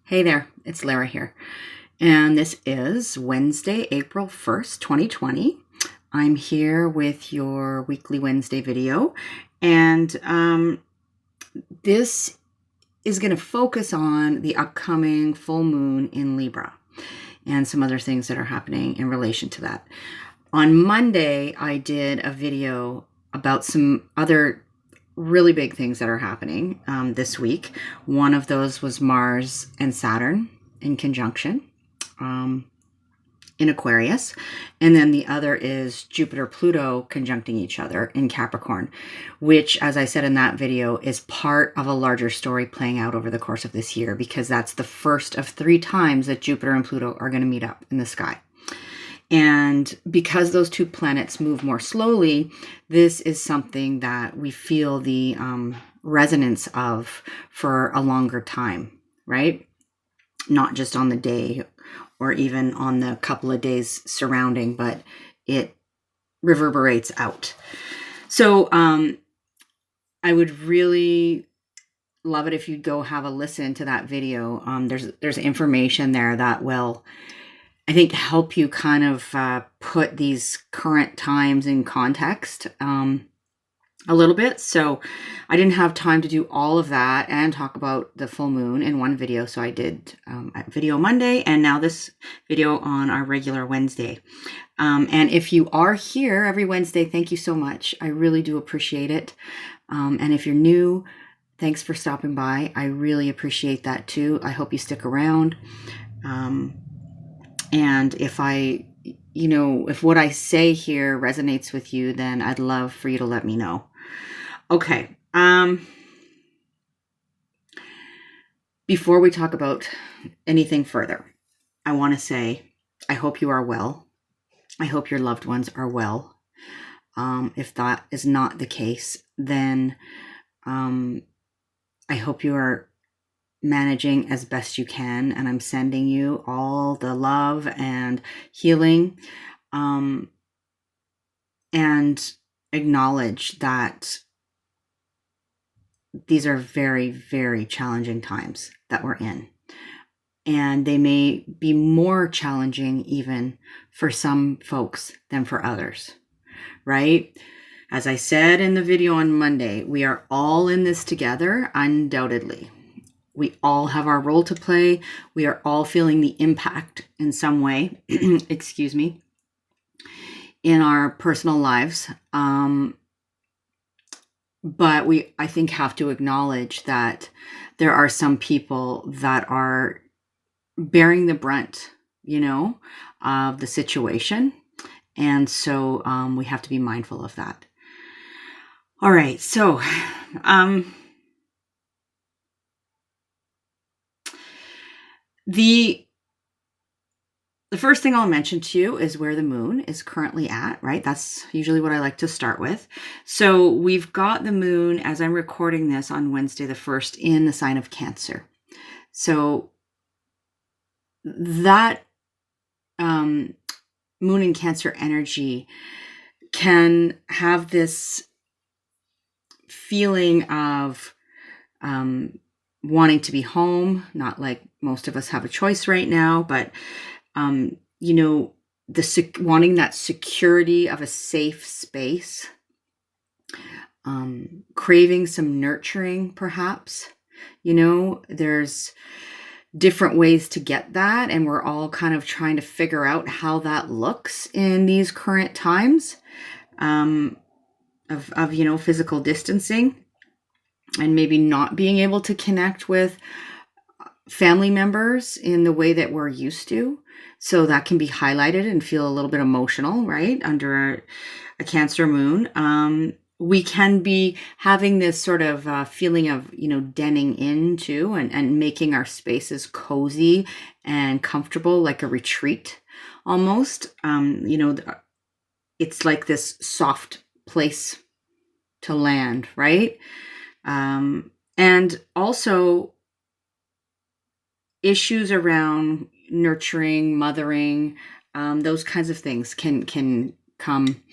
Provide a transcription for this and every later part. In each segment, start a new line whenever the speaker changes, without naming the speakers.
Hey there, it's Lara here, and this is Wednesday, April 1st, 2020. I'm here with your weekly Wednesday video, and this is going to focus on the upcoming full moon in Libra and some other things that are happening in relation to that. On Monday, I did a video about some other really big things that are happening this week. One of those was Mars and Saturn in conjunction in Aquarius. And then the other is Jupiter-Pluto conjuncting each other in Capricorn, which, as I said in that video, is part of a larger story playing out over the course of this year, because that's the first of 3 times that Jupiter and Pluto are going to meet up in the sky. And because those 2 planets move more slowly, this is something that we feel the resonance of for a longer time, right? Not just on the day or even on the couple of days surrounding, but it reverberates out. So I would really love it if you'd go have a listen to that video. There's information there that will, I think, help you kind of put these current times in context a little bit. So I didn't have time to do all of that and talk about the full moon in one video. So I did a video Monday and now this video on our regular Wednesday. And if you are here every Wednesday, thank you so much. I really do appreciate it. And if you're new, thanks for stopping by. I really appreciate that too. I hope you stick around. And if if what I say here resonates with you, then I'd love for you to let me know. Okay. Before we talk about anything further, I want to say, I hope you are well. I hope your loved ones are well. If that is not the case, then I hope you are managing as best you can, and I'm sending you all the love and healing, and acknowledge that these are very, very challenging times that we're in, and they may be more challenging even for some folks than for others, right? As I said in the video on Monday, we are all in this together, undoubtedly. We all have our role to play. We are all feeling the impact in some way, excuse me, in our personal lives. But we, I think, have to acknowledge that there are some people that are bearing the brunt, of the situation. And so we have to be mindful of that. All right. So, The first thing I'll mention to you is where the moon is currently at, right? That's usually what I like to start with. So we've got the moon, as I'm recording this on Wednesday the 1st, in the sign of Cancer. So that moon in Cancer energy can have this feeling of wanting to be home, not like most of us have a choice right now, but wanting that security of a safe space, craving some nurturing, perhaps. There's different ways to get that, and we're all kind of trying to figure out how that looks in these current times of physical distancing, and maybe not being able to connect with family members in the way that we're used to. So that can be highlighted and feel a little bit emotional, right? Under a Cancer moon. We can be having this sort of feeling of, denning into and making our spaces cozy and comfortable, like a retreat almost. It's like this soft place to land, right? And also issues around nurturing, mothering, those kinds of things can come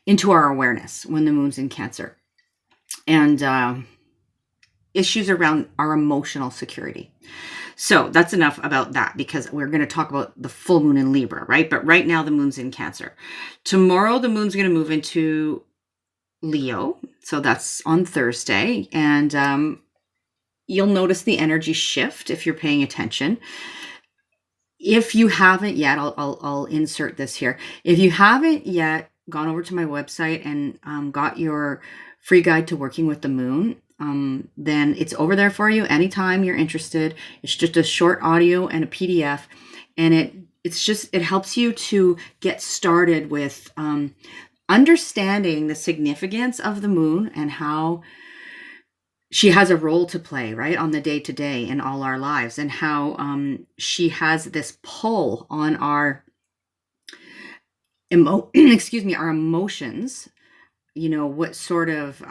into our awareness when the moon's in Cancer. And issues around our emotional security. So that's enough about that, because we're going to talk about the full moon in Libra, right? But right now the moon's in Cancer. Tomorrow the moon's going to move into Leo. So that's on Thursday. And you'll notice the energy shift if you're paying attention. If you haven't yet, I'll insert this here. If you haven't yet gone over to my website and got your free guide to working with the moon, then it's over there for you anytime you're interested. It's just a short audio and a PDF, and it helps you to get started with understanding the significance of the moon and how she has a role to play, right, on the day-to-day in all our lives, and how she has this pull on our our emotions, what sort of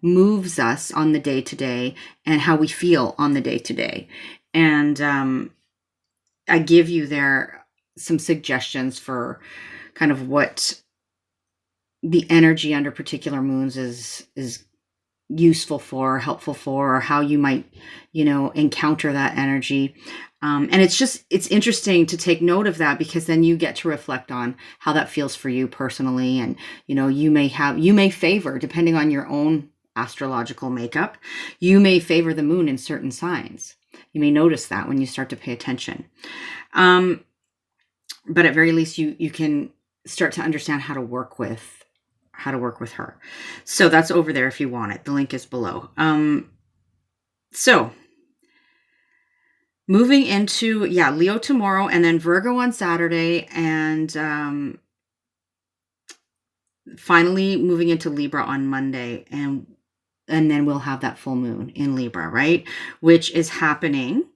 moves us on the day-to-day and how we feel on the day-to-day. And I give you there some suggestions for kind of what the energy under particular moons is useful for, helpful for, or how you might, encounter that energy. And it's interesting to take note of that, because then you get to reflect on how that feels for you personally. And, you may favor, depending on your own astrological makeup, you may favor the moon in certain signs. You may notice that when you start to pay attention. But at very least, you can start to understand how to work with her. So that's over there if you want it. The link is below. So moving into, Leo tomorrow, and then Virgo on Saturday, and finally moving into Libra on Monday, and then we'll have that full moon in Libra, right? Which is happening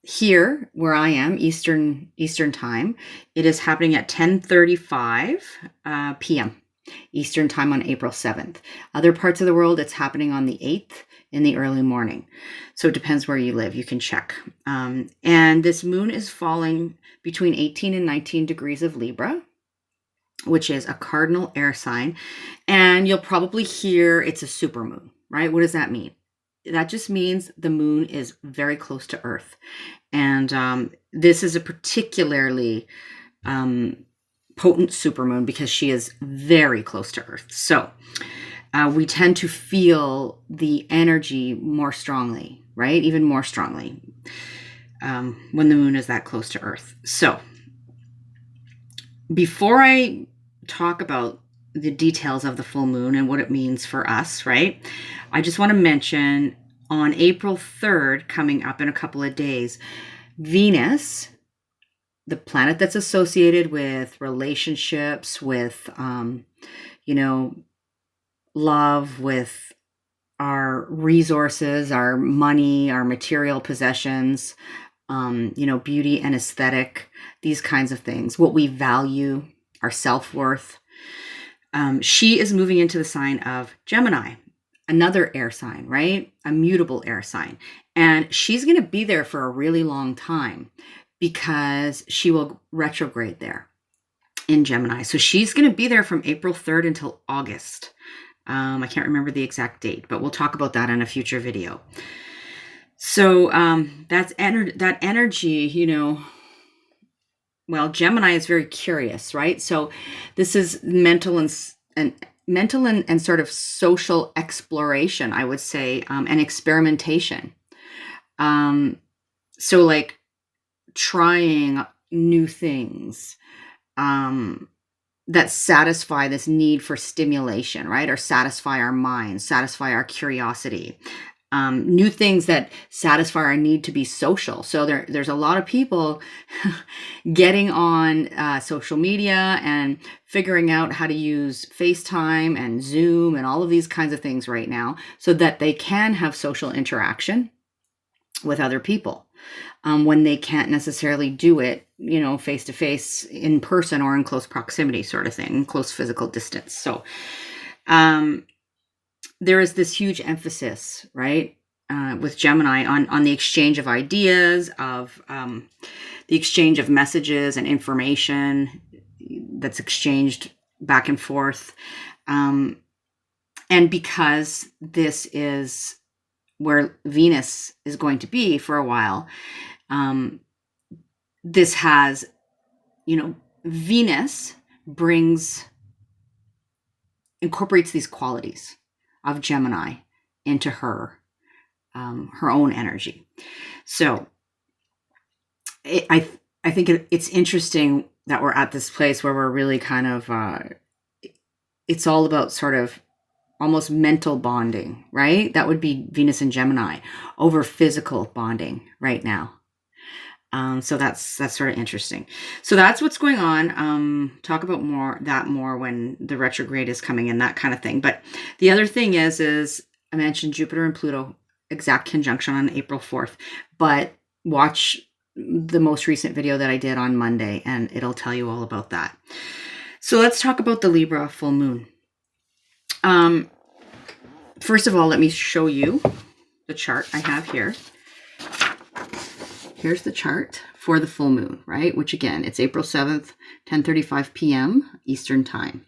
here where I am, Eastern time. It is happening at 10:35 p.m. Eastern time on April 7th. Other parts of the world, it's happening on the 8th in the early morning. So it depends where you live. You can check. And this moon is falling between 18 and 19 degrees of Libra, which is a cardinal air sign. And you'll probably hear it's a supermoon, right? What does that mean? That just means the moon is very close to Earth. And this is a particularly potent supermoon because she is very close to Earth. So we tend to feel the energy more strongly, right? Even more strongly when the moon is that close to Earth. So before I talk about the details of the full moon and what it means for us, right, I just want to mention on April 3rd, coming up in a couple of days, Venus, the planet that's associated with relationships, with, love, with our resources, our money, our material possessions, beauty and aesthetic, these kinds of things, what we value, our self-worth. She is moving into the sign of Gemini, another air sign, right? A mutable air sign. And she's going to be there for a really long time because she will retrograde there in Gemini. So she's going to be there from April 3rd until August. I can't remember the exact date, but we'll talk about that in a future video. So that energy, well, Gemini is very curious, right? So this is mental and sort of social exploration, I would say, and experimentation. So like trying new things that satisfy this need for stimulation, right? Or satisfy our minds, satisfy our curiosity. New things that satisfy our need to be social. So there's a lot of people getting on social media and figuring out how to use FaceTime and Zoom and all of these kinds of things right now so that they can have social interaction with other people when they can't necessarily do it, face to face in person or in close proximity sort of thing, close physical distance. So, there is this huge emphasis, right, with Gemini on the exchange of ideas, of the exchange of messages and information that's exchanged back and forth. And because this is where Venus is going to be for a while, this has, Venus incorporates these qualities of Gemini into her own energy. So I think it's interesting that we're at this place where we're really kind of, it's all about sort of almost mental bonding, right? That would be Venus and Gemini over physical bonding right now. So that's sort of interesting. So that's what's going on. Talk about more when the retrograde is coming in, that kind of thing. But the other thing is I mentioned Jupiter and Pluto exact conjunction on April 4th, but watch the most recent video that I did on Monday and it'll tell you all about that. So let's talk about the Libra full moon. First of all, let me show you the chart I have here. Here's the chart for the full moon, right? Which again, it's April 7th, 10:35 p.m. Eastern time.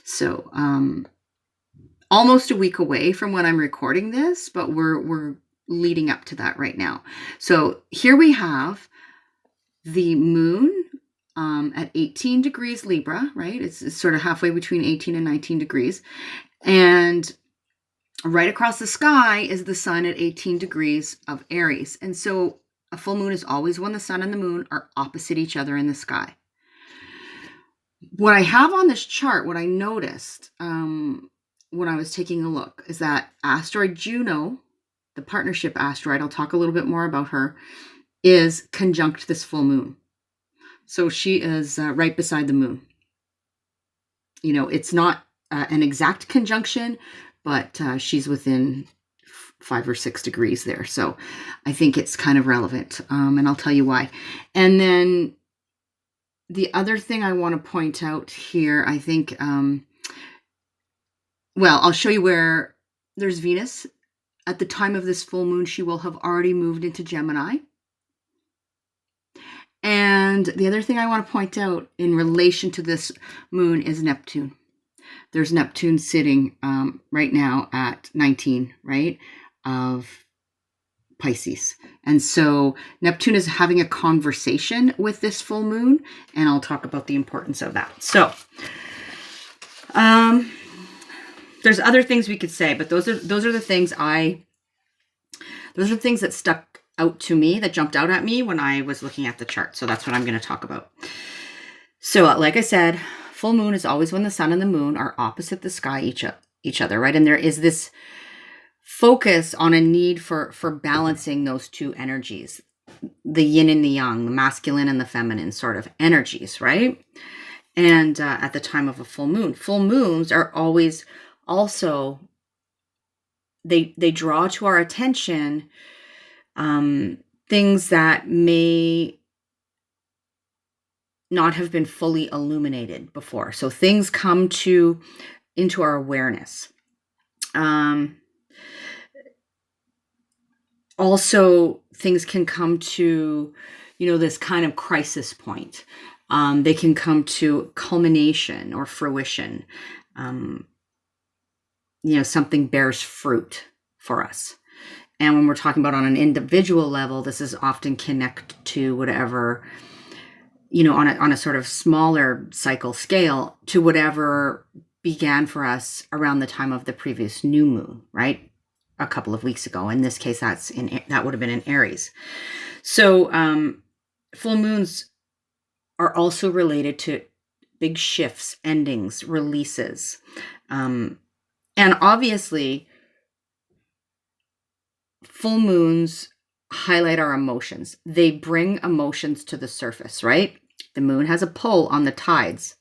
So, almost a week away from when I'm recording this, but we're leading up to that right now. So here we have the moon at 18 degrees Libra, right? It's sort of halfway between 18 and 19 degrees. And right across the sky is the sun at 18 degrees of Aries. And so a full moon is always when the sun and the moon are opposite each other in the sky. What I have on this chart, what I noticed when I was taking a look, is that asteroid Juno, the partnership asteroid, I'll talk a little bit more about her, is conjunct this full moon. So she is right beside the moon. It's not an exact conjunction, but she's within 5 or 6 degrees there. So I think it's kind of relevant, and I'll tell you why. And then the other thing I want to point out here, I think, I'll show you where there's Venus. At the time of this full moon, she will have already moved into Gemini. And the other thing I want to point out in relation to this moon is Neptune. There's Neptune sitting right now at 19, right, of Pisces. And so Neptune is having a conversation with this full moon, and I'll talk about the importance of that. So there's other things we could say, but those are the things that stuck out to me, that jumped out at me when I was looking at the chart. So that's what I'm going to talk about. So like I said, full moon is always when the sun and the moon are opposite the sky each other, right? And there is this focus on a need for balancing those two energies, the yin and the yang, the masculine and the feminine sort of energies, right? And at the time of a full moons are always also, they draw to our attention things that may not have been fully illuminated before. So things come into our awareness. Also, things can come to, this kind of crisis point. They can come to culmination or fruition. Something bears fruit for us. And when we're talking about on an individual level, this is often connected to whatever, on a sort of smaller cycle scale, to whatever began for us around the time of the previous new moon, right? A couple of weeks ago. In this case, that would have been in Aries. So full moons are also related to big shifts, endings, releases. And obviously, full moons highlight our emotions. They bring emotions to the surface, right? The moon has a pull on the tides.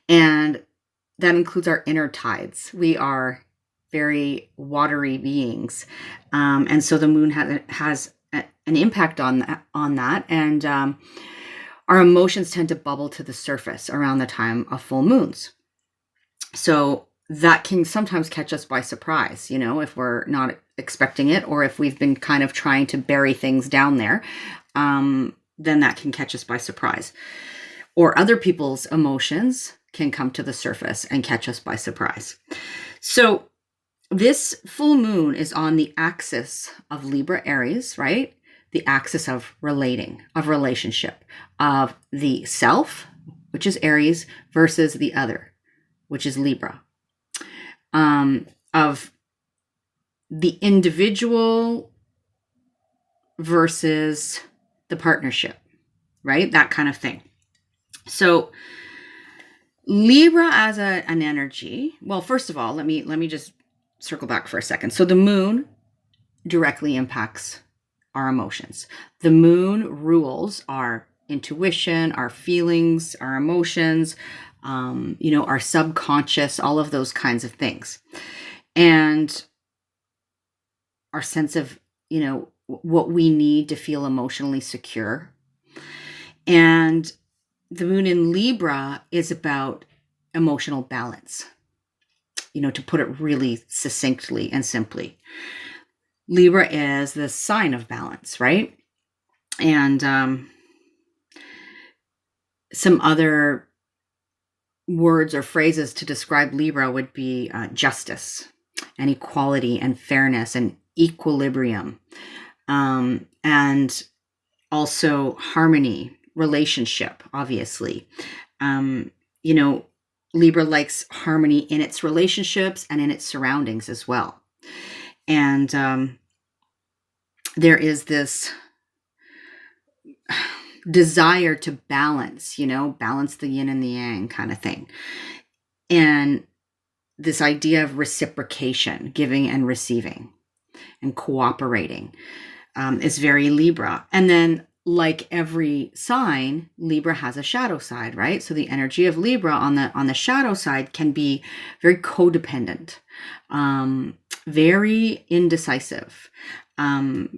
And that includes our inner tides. We are very watery beings. And so the moon has an impact on that. And our emotions tend to bubble to the surface around the time of full moons. So that can sometimes catch us by surprise, if we're not expecting it, or if we've been kind of trying to bury things down there, then that can catch us by surprise. Or other people's emotions can come to the surface and catch us by surprise. So this full moon is on the axis of Libra Aries, right? The axis of relating, of relationship, of the self, which is Aries, versus the other, which is Libra. Of the individual versus the partnership, right? That kind of thing. So Libra as an energy, well, first of all, let me just circle back for a second. So the moon directly impacts our emotions. The moon rules our intuition, our feelings, our emotions, our subconscious, all of those kinds of things. And our sense of, what we need to feel emotionally secure. And the moon in Libra is about emotional balance, to put it really succinctly and simply. Libra is the sign of balance, right? And some other words or phrases to describe Libra would be justice and equality and fairness and equilibrium, and also harmony, relationship, obviously. Libra likes harmony in its relationships and in its surroundings as well. And there is this desire to balance, balance the yin and the yang kind of thing. And this idea of reciprocation, giving and receiving and cooperating, is very Libra. And then, like every sign, Libra has a shadow side, right? So the energy of Libra on the shadow side can be very codependent, very indecisive, have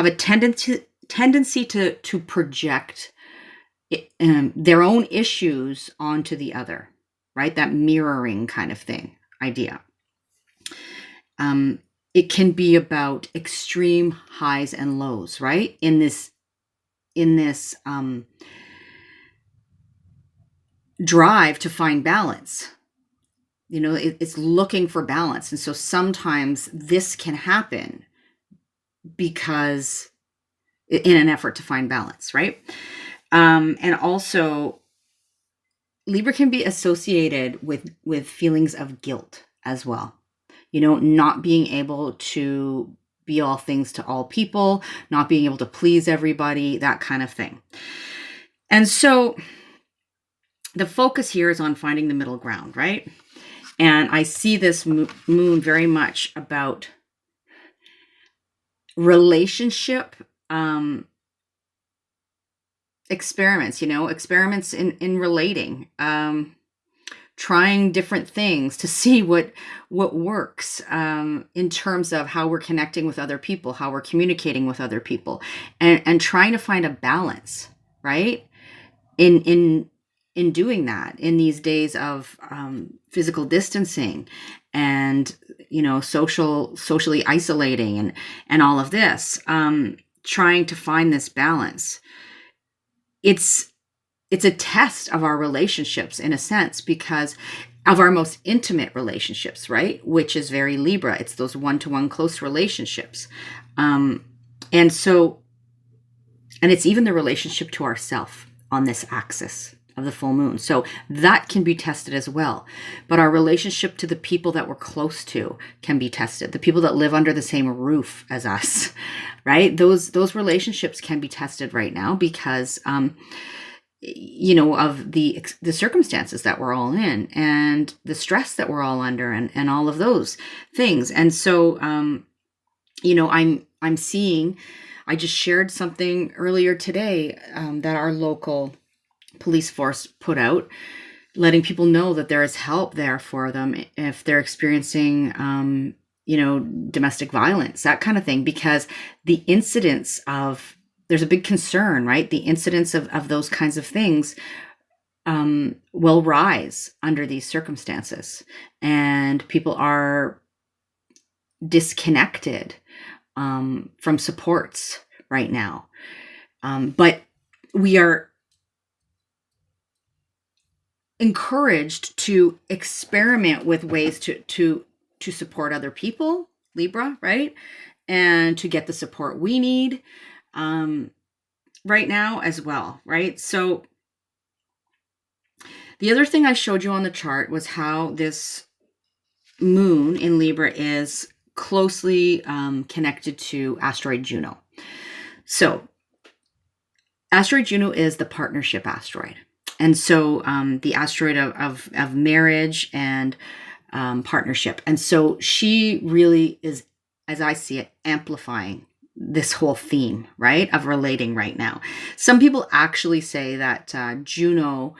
a tendency to project their own issues onto the other, right? That mirroring kind of thing, idea. It can be about extreme highs and lows, right? In this drive to find balance. It's looking for balance. And so sometimes this can happen because in an effort to find balance, right? And also Libra can be associated with feelings of guilt as well. Not being able to be all things to all people, not being able to please everybody, that kind of thing. And so the focus here is on finding the middle ground, right? And I see this moon very much about relationship experiments, experiments in relating, trying different things to see what works, in terms of how we're connecting with other people, how we're communicating with other people, and trying to find a balance, right? In doing that, in these days of physical distancing and socially isolating and all of this, trying to find this balance. It's a test of our relationships in a sense, because of our most intimate relationships, right? Which is very Libra. It's those one-to-one close relationships. And it's even the relationship to ourself on this axis of the full moon. So that can be tested as well. But our relationship to the people that we're close to can be tested. The people that live under the same roof as us, right? Those relationships can be tested right now because, of the circumstances that we're all in and the stress that we're all under and all of those things. And so, I'm seeing, I just shared something earlier today, that our local police force put out, letting people know that there is help there for them if they're experiencing, domestic violence, that kind of thing, because the incidence of, there's a big concern, right? The incidence of those kinds of things will rise under these circumstances, and people are disconnected from supports right now. But we are encouraged to experiment with ways to support other people, Libra, right? And to get the support we need right now as well, right? So the other thing I showed you on the chart was how this moon in Libra is closely connected to asteroid Juno. So asteroid Juno is the partnership asteroid. And so the asteroid of marriage and partnership. And so she really is, as I see it, amplifying this whole theme, right, of relating right now. Some people actually say that Juno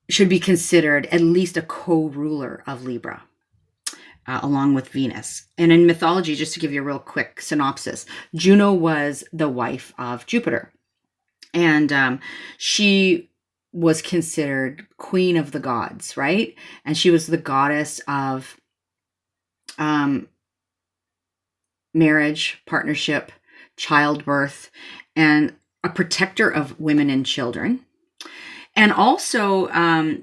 should be considered at least a co-ruler of Libra, along with Venus. And in mythology, just to give you a real quick synopsis, Juno was the wife of Jupiter. And she was considered queen of the gods, right? And she was the goddess of marriage, partnership, childbirth, and a protector of women and children. And also,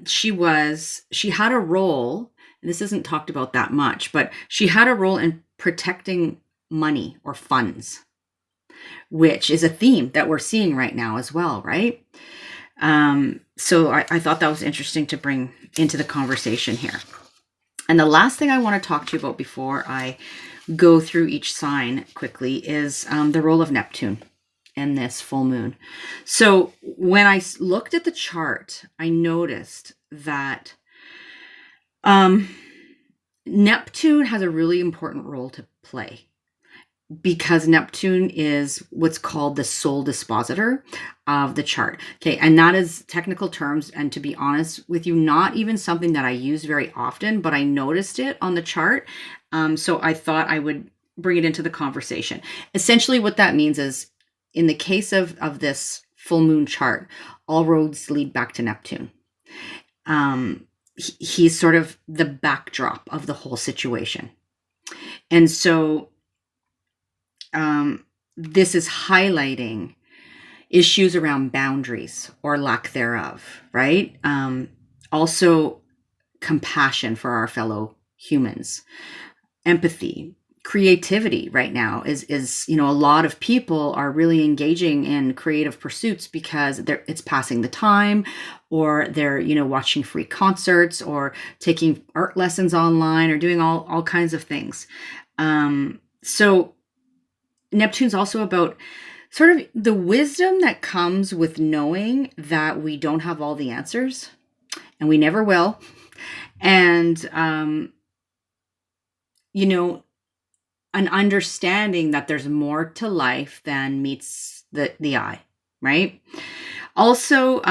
she had a role, and this isn't talked about that much, but she had a role in protecting money or funds, which is a theme that we're seeing right now as well, right? So I thought that was interesting to bring into the conversation here. And the last thing I want to talk to you about before I go through each sign quickly is the role of Neptune in this full moon. So when I looked at the chart, I noticed that Neptune has a really important role to play, because Neptune is what's called the sole dispositor of the chart. Okay, and that is technical terms, and to be honest with you, not even something that I use very often, but I noticed it on the chart. So I thought I would bring it into the conversation. Essentially what that means is, in the case of this full moon chart, all roads lead back to Neptune. He's sort of the backdrop of the whole situation. And so this is highlighting issues around boundaries or lack thereof, right? Also compassion for our fellow humans, empathy, creativity right now is a lot of people are really engaging in creative pursuits because it's passing the time, or they're watching free concerts or taking art lessons online or doing all kinds of things. So Neptune's also about sort of the wisdom that comes with knowing that we don't have all the answers, and we never will. And, an understanding that there's more to life than meets the eye, right? Also,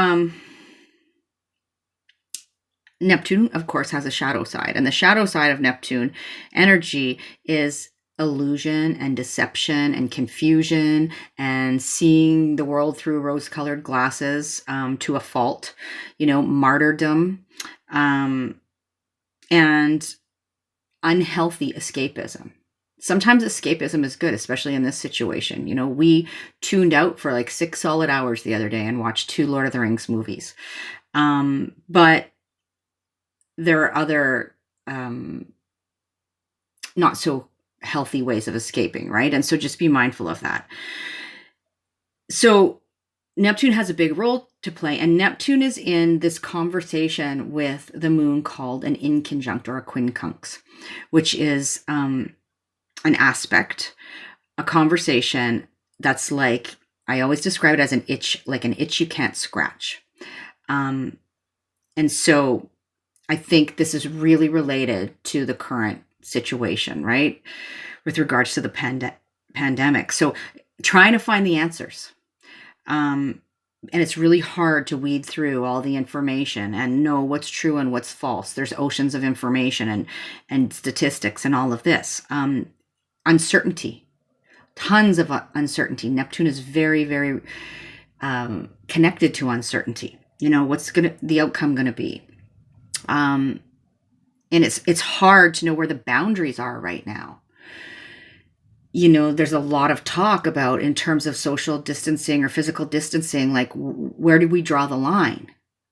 Neptune, of course, has a shadow side. And the shadow side of Neptune energy is illusion and deception and confusion and seeing the world through rose-colored glasses to a fault, martyrdom, and unhealthy escapism. Sometimes escapism is good, especially in this situation. We tuned out for like 6 solid hours the other day and watched 2 Lord of the Rings movies. But there are other not so healthy ways of escaping, right? And so just be mindful of that. So Neptune has a big role to play, and Neptune is in this conversation with the moon called an inconjunct or a quincunx, which is an aspect, a conversation that's like, I always describe it as an itch, like an itch you can't scratch. And so I think this is really related to the current situation, right? With regards to the pandemic. So trying to find the answers. And it's really hard to weed through all the information and know what's true and what's false. There's oceans of information and statistics and all of this. Uncertainty, tons of uncertainty. Neptune is very, very connected to uncertainty. What's the outcome going to be? And it's hard to know where the boundaries are right now. There's a lot of talk about, in terms of social distancing or physical distancing, like where do we draw the line,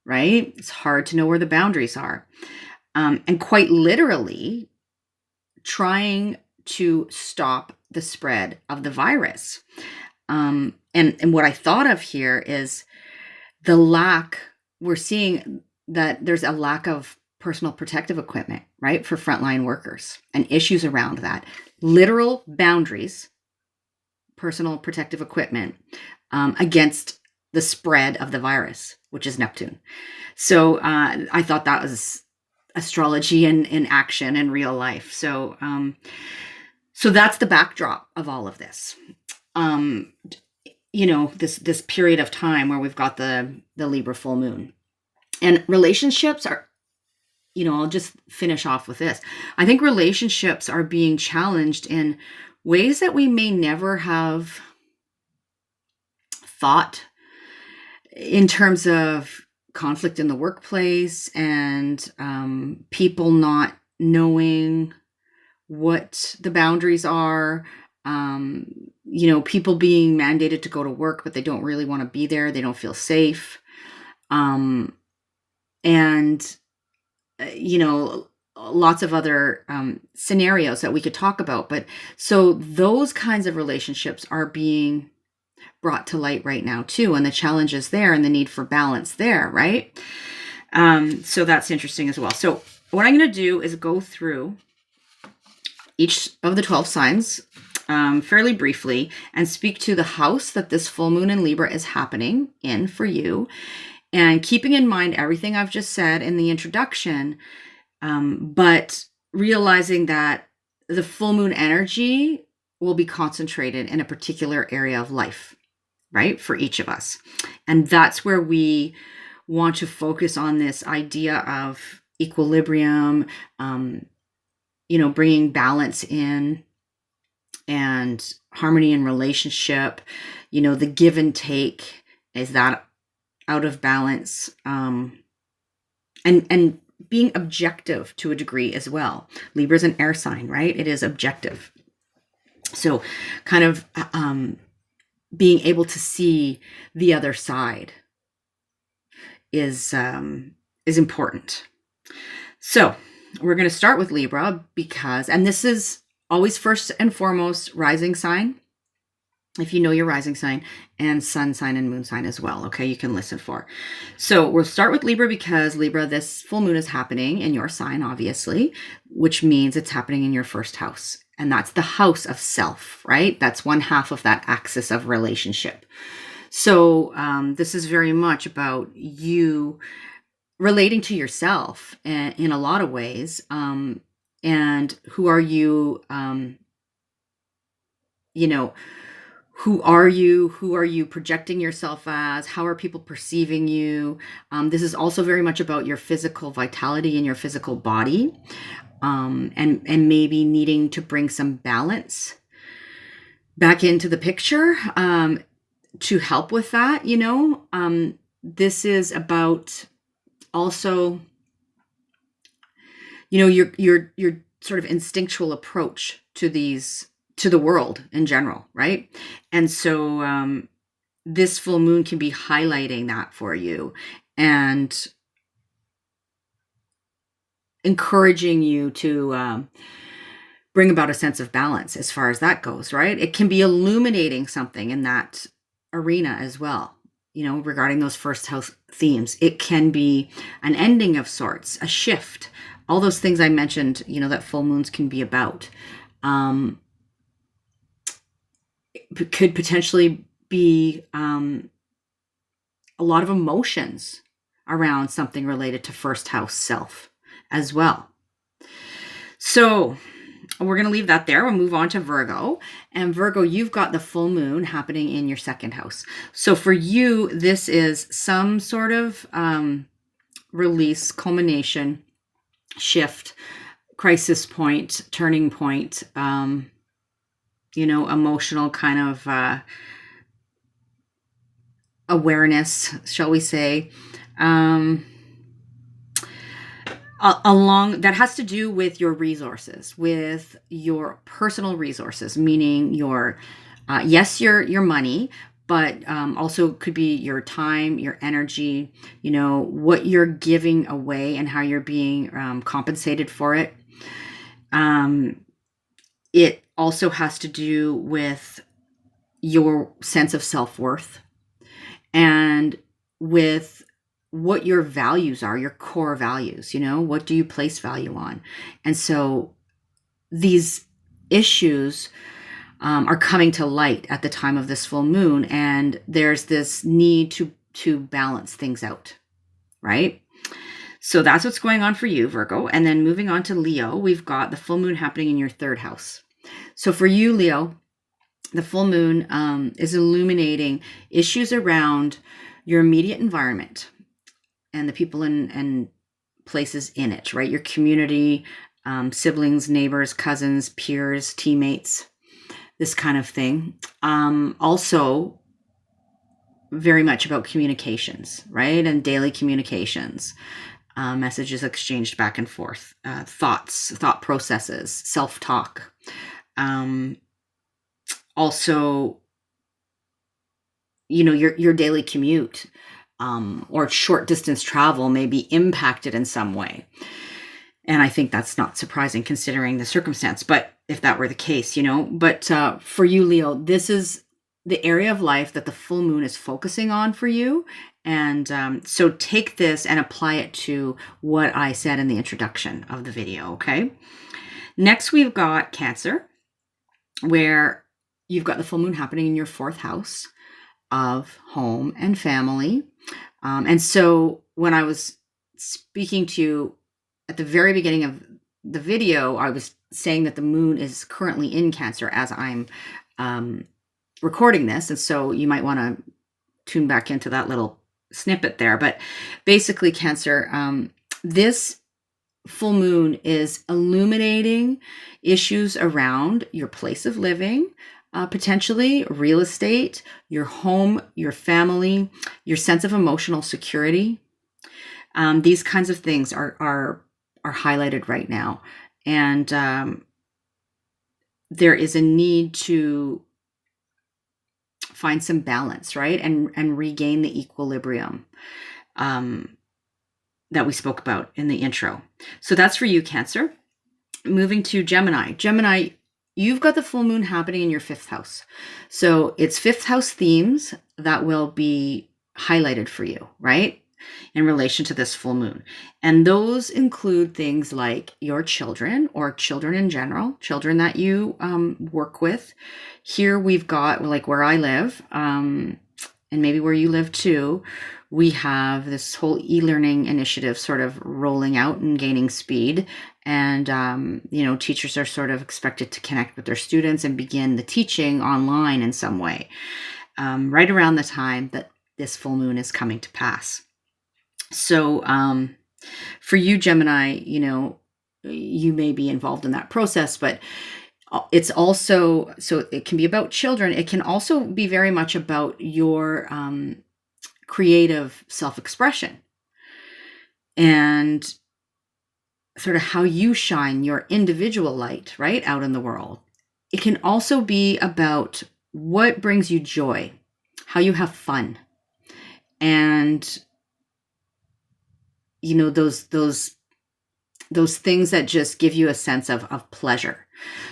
right? It's hard to know where the boundaries are. And quite literally trying to stop the spread of the virus. And what I thought of here is the lack, we're seeing that there's a lack of personal protective equipment, right, for frontline workers and issues around that. Literal boundaries, personal protective equipment against the spread of the virus, which is Neptune. So I thought that was astrology in action in real life. So so that's the backdrop of all of this. You know, this period of time where we've got the Libra full moon. And relationships are, you know, I'll just finish off with this. I think relationships are being challenged in ways that we may never have thought, in terms of conflict in the workplace and people not knowing what the boundaries are. You know, people being mandated to go to work, but they don't really want to be there. They don't feel safe. And, you know, lots of other scenarios that we could talk about. But so those kinds of relationships are being brought to light right now too, and the challenges there and the need for balance there, right? So that's interesting as well. So what I'm going to do is go through each of the 12 signs fairly briefly and speak to the house that this full moon in Libra is happening in for you, and keeping in mind everything I've just said in the introduction, but realizing that the full moon energy will be concentrated in a particular area of life, right, for each of us. And that's where we want to focus on this idea of equilibrium, you know, bringing balance in and harmony in relationship, you know, the give and take, is that out of balance, and being objective to a degree as well. Libra is an air sign, right? It is objective. So kind of being able to see the other side is important. So we're going to start with Libra because, and this is always first and foremost rising sign, if you know your rising sign, and sun sign and moon sign as well. Okay, you can listen for. So we'll start with Libra because Libra, this full moon is happening in your sign, obviously, which means it's happening in your first house. And that's the house of self, right? That's one half of that axis of relationship. So this is very much about you relating to yourself in a lot of ways. And who are you, you know, who are you? Who are you projecting yourself as? How are people perceiving you? This is also very much about your physical vitality in your physical body, and maybe needing to bring some balance back into the picture to help with that. You know, this is about also, you know, your sort of instinctual approach to the world in general, right? And so this full moon can be highlighting that for you and encouraging you to bring about a sense of balance as far as that goes, right? It can be illuminating something in that arena as well, you know, regarding those first house themes. It can be an ending of sorts, a shift, all those things I mentioned, you know, that full moons can be about. It could potentially be a lot of emotions around something related to first house self as well. So we're going to leave that there. We'll move on to Virgo. And Virgo, you've got the full moon happening in your second house. So for you, this is some sort of release, culmination, shift, crisis point, turning point, you know, emotional kind of awareness, shall we say, along that has to do with your resources, with your personal resources, meaning your yes, your money, but also could be your time, your energy, you know, what you're giving away and how you're being compensated for it. It also has to do with your sense of self-worth and with what your values are, your core values, you know, what do you place value on? And so these issues are coming to light at the time of this full moon, and there's this need to balance things out, right? So that's what's going on for you, Virgo. And then moving on to Leo, we've got the full moon happening in your third house. So for you, Leo, the full moon is illuminating issues around your immediate environment and the people and places in it, right? Your community, siblings, neighbors, cousins, peers, teammates, this kind of thing. Also, very much about communications, right? And daily communications. Messages exchanged back and forth, thought processes, self-talk. Also, you know, your daily commute or short distance travel may be impacted in some way. And I think that's not surprising considering the circumstance, but if that were the case, you know, but for you, Leo, this is the area of life that the full moon is focusing on for you. And so take this and apply it to what I said in the introduction of the video, okay? Next, we've got Cancer, where you've got the full moon happening in your fourth house of home and family. And so when I was speaking to you at the very beginning of the video, I was saying that the moon is currently in Cancer as I'm recording this. And so you might want to tune back into that little snippet there. But basically, Cancer, this full moon is illuminating issues around your place of living, potentially real estate, your home, your family, your sense of emotional security. These kinds of things are highlighted right now. And there is a need to find some balance, right? And regain the equilibrium that we spoke about in the intro. So that's for you, Cancer. Moving to Gemini. Gemini, you've got the full moon happening in your fifth house. So it's fifth house themes that will be highlighted for you, right? In relation to this full moon. And those include things like your children or children in general, children that you work with. Here we've got, like where I live, and maybe where you live too, we have this whole e-learning initiative sort of rolling out and gaining speed. And, you know, teachers are sort of expected to connect with their students and begin the teaching online in some way, right around the time that this full moon is coming to pass. So for you, Gemini, you know, you may be involved in that process, but it's also, so it can be about children. It can also be very much about your creative self-expression and sort of how you shine your individual light, right, out in the world. It can also be about what brings you joy, how you have fun, and you know, those things that just give you a sense of pleasure.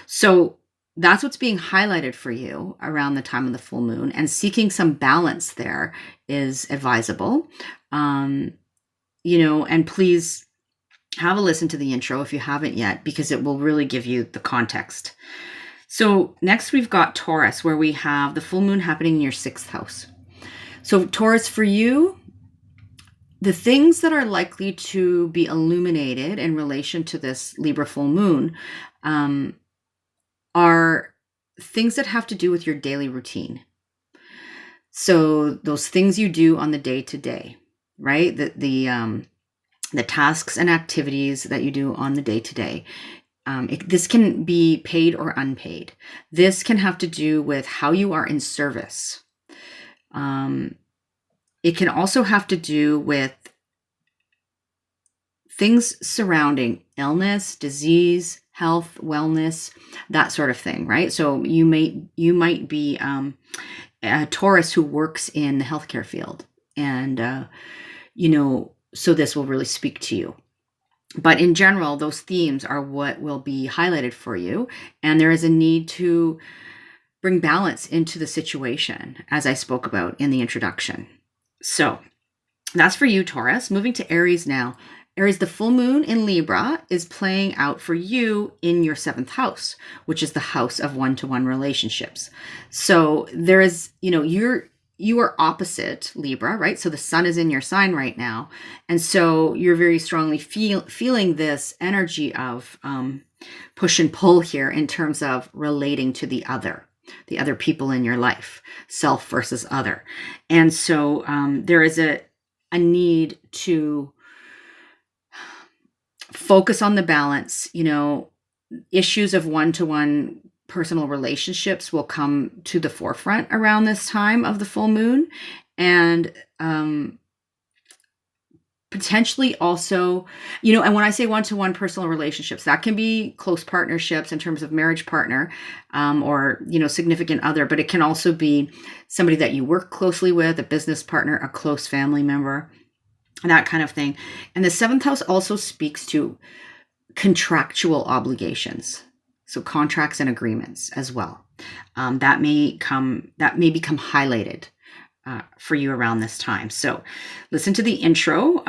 So that's what's being highlighted for you around the time of the full moon, and seeking some balance there is advisable. You know, and please have a listen to the intro if you haven't yet, because it will really give you the context. So next we've got Taurus, where we have the full moon happening in your sixth house. So Taurus, for you, the things that are likely to be illuminated in relation to this Libra full moon are things that have to do with your daily routine. So those things you do on the day-to-day, right? The tasks and activities that you do on the day-to-day. This can be paid or unpaid. This can have to do with how you are in service. It can also have to do with things surrounding illness, disease, health, wellness, that sort of thing, right? So you might be Taurus who works in the healthcare field. And, so this will really speak to you. But in general, those themes are what will be highlighted for you. And there is a need to bring balance into the situation, as I spoke about in the introduction. So that's for you, Taurus. Moving to Aries now. Aries, the full moon in Libra is playing out for you in your 7th house, which is the house of one-to-one relationships. So there is, you are opposite Libra, right? So the sun is in your sign right now. And so you're very strongly feeling this energy of push and pull here in terms of relating to the other people in your life, self versus other. And so there is a need to focus on the balance. Issues of one-to-one personal relationships will come to the forefront around this time of the full moon. And potentially also, and when I say one-to-one personal relationships, that can be close partnerships in terms of marriage partner, or, significant other, but it can also be somebody that you work closely with, a business partner, a close family member, that kind of thing. And the 7th house also speaks to contractual obligations. So contracts and agreements as well. That may become highlighted for you around this time. So listen to the intro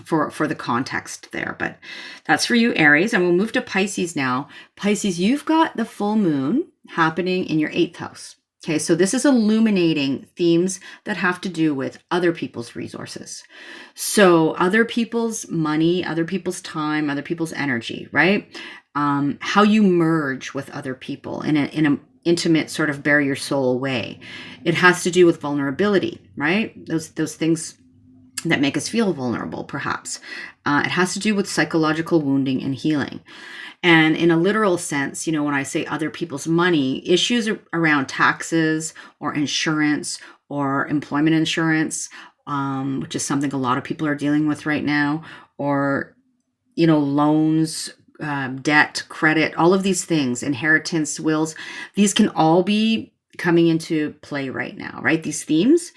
for the context there. But that's for you, Aries. And we'll move to Pisces now. Pisces, you've got the full moon happening in your 8th house. Okay, so this is illuminating themes that have to do with other people's resources. So other people's money, other people's time, other people's energy, right? How you merge with other people in an intimate sort of bare your soul way. It has to do with vulnerability, right? Those things that make us feel vulnerable, perhaps. It has to do with psychological wounding and healing. And in a literal sense, when I say other people's money, issues around taxes or insurance or employment insurance, which is something a lot of people are dealing with right now, or, loans, debt, credit, all of these things, inheritance, wills, these can all be coming into play right now, right? These themes,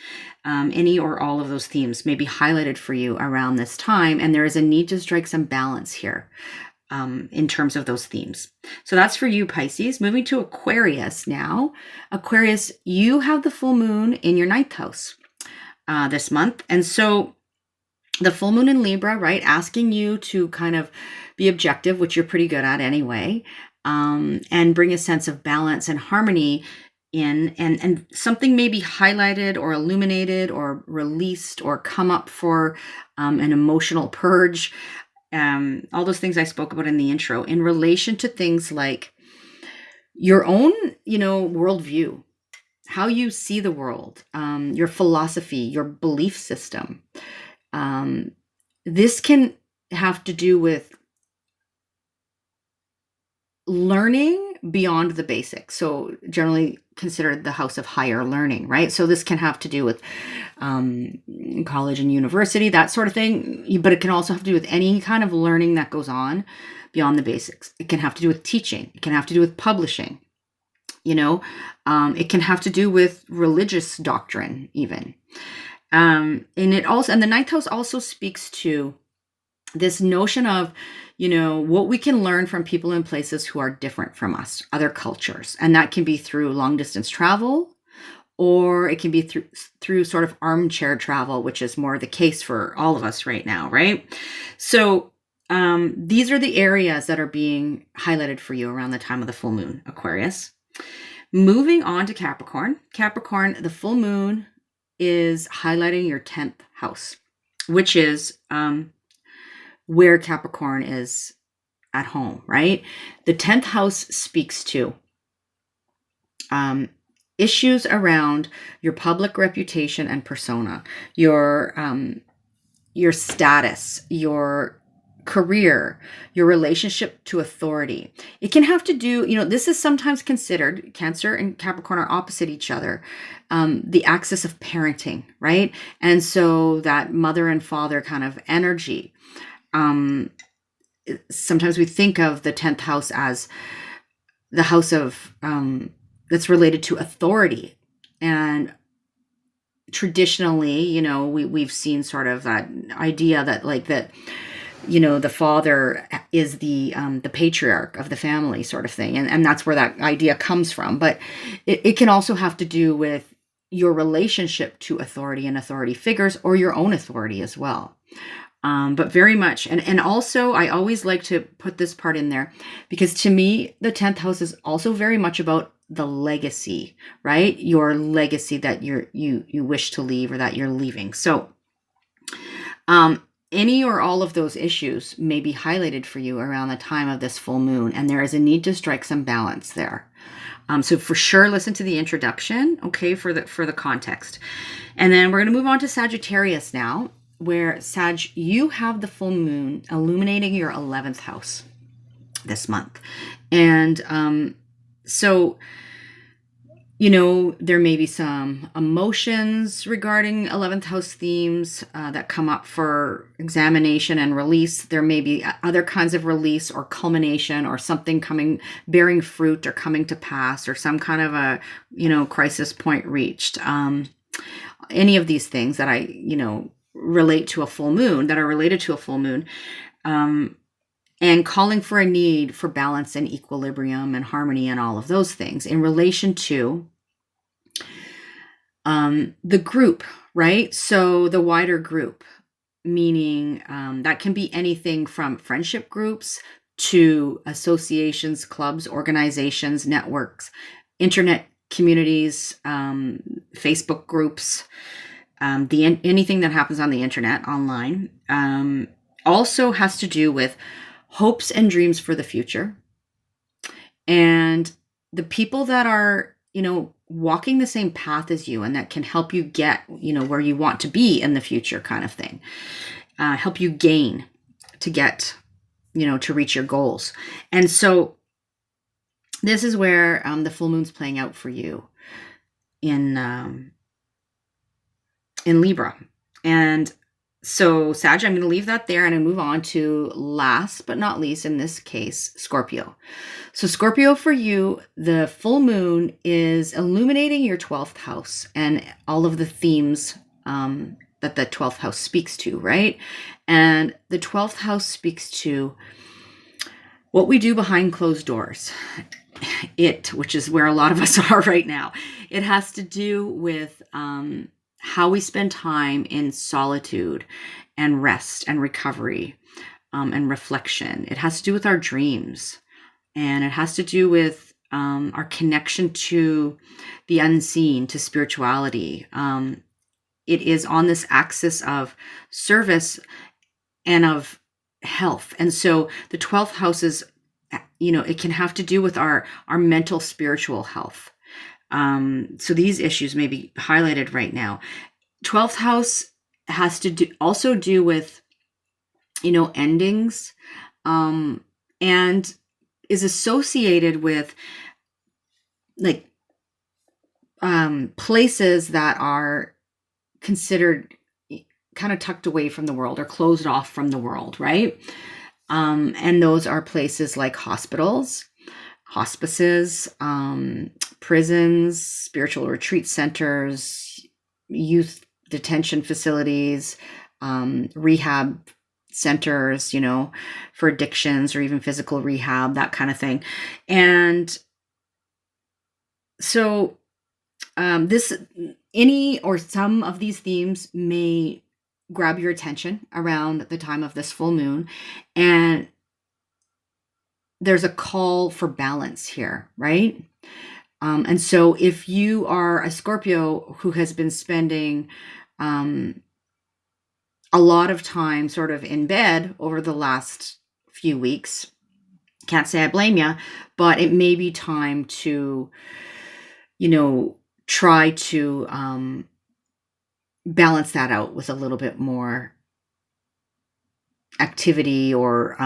any or all of those themes may be highlighted for you around this time. And there is a need to strike some balance here. In terms of those themes. So that's for you, Pisces. Moving to Aquarius now. Aquarius, you have the full moon in your 9th house this month. And so the full moon in Libra, right, asking you to kind of be objective, which you're pretty good at anyway, and bring a sense of balance and harmony in, and something may be highlighted or illuminated or released or come up for an emotional purge. All those things I spoke about in the intro in relation to things like your own, worldview, how you see the world, your philosophy, your belief system. This can have to do with learning beyond the basics. So generally considered the house of higher learning, right? So this can have to do with college and university, that sort of thing. But it can also have to do with any kind of learning that goes on beyond the basics. It can have to do with teaching. It can have to do with publishing. It can have to do with religious doctrine, even. And the 9th house also speaks to this notion of, what we can learn from people and places who are different from us, other cultures. And that can be through long distance travel, or it can be through sort of armchair travel, which is more the case for all of us right now, right? So these are the areas that are being highlighted for you around the time of the full moon, Aquarius. Moving on to Capricorn. Capricorn, the full moon is highlighting your 10th house, which is where Capricorn is at home, right? The 10th house speaks to issues around your public reputation and persona, your status, your career, your relationship to authority. It can have to do, this is sometimes considered, Cancer and Capricorn are opposite each other, the axis of parenting, right? And so that mother and father kind of energy. Sometimes we think of the 10th house as the house of that's related to authority, And traditionally, you know, we've seen sort of that idea that like that, you know, the father is the patriarch of the family sort of thing. And that's where that idea comes from. But it can also have to do with your relationship to authority and authority figures, or your own authority as well. But very much, and also I always like to put this part in there, because to me, the 10th house is also very much about the legacy, right? Your legacy that you wish to leave, or that you're leaving. So, any or all of those issues may be highlighted for you around the time of this full moon, and there is a need to strike some balance there. So for sure, listen to the introduction, okay, for the context. And then we're going to move on to Sagittarius now, where Sag, you have the full moon illuminating your 11th house this month. And so, you know, there may be some emotions regarding 11th house themes that come up for examination and release. There may be other kinds of release or culmination, or something bearing fruit or coming to pass, or some kind of a, you know, crisis point reached. Any of these things that relate to a full moon, that are related to a full moon, and calling for a need for balance and equilibrium and harmony and all of those things in relation to the group, right? So the wider group, meaning that can be anything from friendship groups to associations, clubs, organizations, networks, internet communities, Facebook groups, anything that happens on the internet, online. Also has to do with hopes and dreams for the future, and the people that are, you know, walking the same path as you, and that can help you get, you know, where you want to be in the future, kind of thing. Help you gain to get, you know, to reach your goals. And so this is where the full moon's playing out for you in Libra. And so Sag, I'm going to leave that there, and I move on to, last but not least in this case, Scorpio. So Scorpio, for you, the full moon is illuminating your 12th house and all of the themes that the 12th house speaks to, right? And the 12th house speaks to what we do behind closed doors. Which is where a lot of us are right now. It has to do with how we spend time in solitude and rest and recovery and reflection. It has to do with our dreams, and it has to do with our connection to the unseen, to spirituality. It is on this axis of service and of health. And so the 12th house is, you know, it can have to do with our mental, spiritual health. So these issues may be highlighted right now. 12th house has to also do with, you know, endings, and is associated with like places that are considered kind of tucked away from the world, or closed off from the world, right? And those are places like hospitals, hospices, prisons, spiritual retreat centers, youth detention facilities, rehab centers, you know, for addictions, or even physical rehab, that kind of thing. And so any or some of these themes may grab your attention around the time of this full moon, and there's a call for balance here, right? And so if you are a Scorpio who has been spending a lot of time sort of in bed over the last few weeks, can't say I blame you, but it may be time to, you know, try to balance that out with a little bit more activity, or,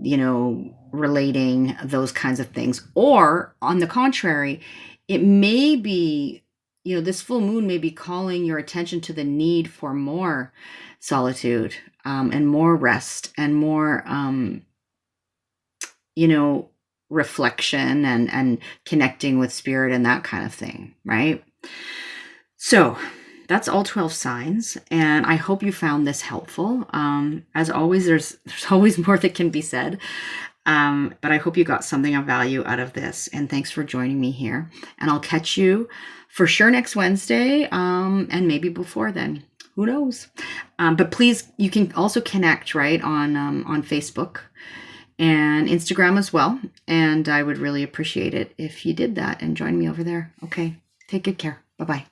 you know, relating, those kinds of things. Or on the contrary, it may be, you know, this full moon may be calling your attention to the need for more solitude, and more rest, and more, you know, reflection, and connecting with spirit, and that kind of thing, right? So that's all 12 signs, and I hope you found this helpful. As always, there's always more that can be said, but I hope you got something of value out of this, and thanks for joining me here. And I'll catch you for sure next Wednesday, and maybe before then. Who knows? But please, you can also connect, right, on Facebook and Instagram as well. And I would really appreciate it if you did that and join me over there. Okay, take good care. Bye-bye.